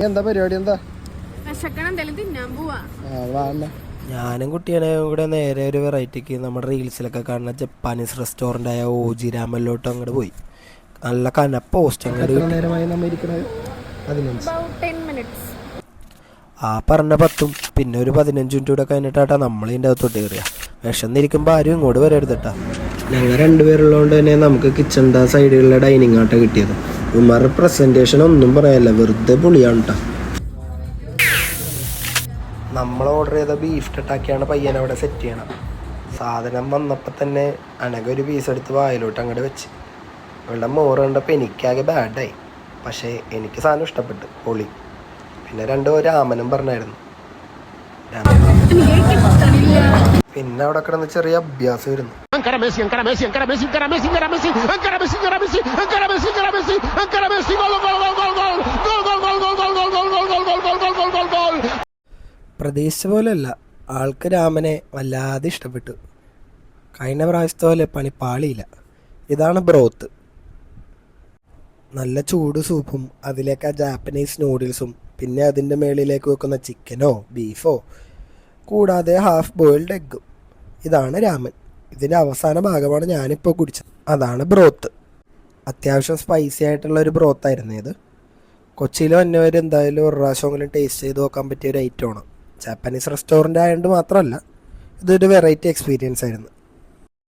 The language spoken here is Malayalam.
എന്താ പരിപാടി? എന്താ ഞാനും കുട്ടിയാനെ കൂടെ നേരെ ഒരു വെറൈറ്റിക്ക് നമ്മുടെ റീൽസിലൊക്കെ കാണുന്ന ജപ്പാനീസ് റെസ്റ്റോറൻ്റ് ആയ ഓജി രാമനിലോട്ട് അങ്ങോട്ട് പോയി. നല്ല കനപ്പ പോസ്റ്റ് ആ പറഞ്ഞ 10 പിന്നെ ഒരു 15 മിനിറ്റ് കൂടെ കഴിഞ്ഞിട്ടാട്ടാ നമ്മളിതിൻ്റെ അകത്തോട്ട് കയറിയ. വിശന്നിരിക്കുമ്പോൾ ആരും ഇങ്ങോട്ട് വരരുതട്ടാ. ഞങ്ങൾ രണ്ടുപേരുള്ളതുകൊണ്ട് തന്നെ നമുക്ക് കിച്ചണിൻ്റെ സൈഡിലുള്ള ഡൈനിങ് ആട്ട കിട്ടിയത്. ഉമ്മാരുടെ പ്രസൻറ്റേഷൻ ഒന്നും പറയാനില്ല, വെറുതെ പൊളിയാണ് കേട്ടോ. നമ്മൾ ഓർഡർ ചെയ്ത ബീഫ് ടട്ടാക്കിയാണ് പയ്യനവിടെ സെറ്റ് ചെയ്യണം. സാധനം വന്നപ്പോൾ തന്നെ അനകൊരു പീസ് എടുത്ത് വായിലോട്ട് അങ്ങോട്ട് വെച്ച്. ഇവളുടെ മോറ് കണ്ടപ്പോൾ എനിക്കാകെ ബാഡായി. പക്ഷേ എനിക്ക് സാധനം ഇഷ്ടപ്പെട്ടു, പൊളി. പിന്നെ 2 രാമനും പറഞ്ഞായിരുന്നു. പിന്നെ അവിടെ കിടന്ന് ചെറിയ അഭ്യാസം വരുന്നു. പ്രതീക്ഷിച്ച പോലെയല്ല, ആൾക്ക് രാമനെ വല്ലാതെ ഇഷ്ടപ്പെട്ടു. കഴിഞ്ഞ പ്രാവശ്യത്തെ പോലെ പണി പാളിയില്ല. ഇതാണ് ബ്രോത്ത്. നല്ല ചൂട് സൂപ്പും അതിലേക്ക് ആ ജാപ്പനീസ് നൂഡിൽസും പിന്നെ അതിൻ്റെ മേളിലേക്ക് വെക്കുന്ന ചിക്കനോ ബീഫോ കൂടാതെ ഹാഫ് ബോയിൽഡ് എഗ്ഗും. ഇതാണ് രാമൻ. ഇതിൻ്റെ അവസാന ഭാഗമാണ് ഞാനിപ്പോൾ കുടിച്ചത്. അതാണ് ബ്രോത്ത്. അത്യാവശ്യം സ്പൈസി ആയിട്ടുള്ള ഒരു ബ്രോത്തായിരുന്നു ഇത്. കൊച്ചിയിൽ വന്നവർ എന്തായാലും ഒരു പ്രാവശ്യമെങ്കിലും ടേസ്റ്റ് ചെയ്ത് നോക്കാൻ പറ്റിയ ഒരു ഐറ്റമാണ്. ജാപ്പനീസ് റെസ്റ്റോറൻ്റ് ആയതുകൊണ്ട് മാത്രമല്ല, ഇതൊരു വെറൈറ്റി എക്സ്പീരിയൻസ് ആയിരുന്നു.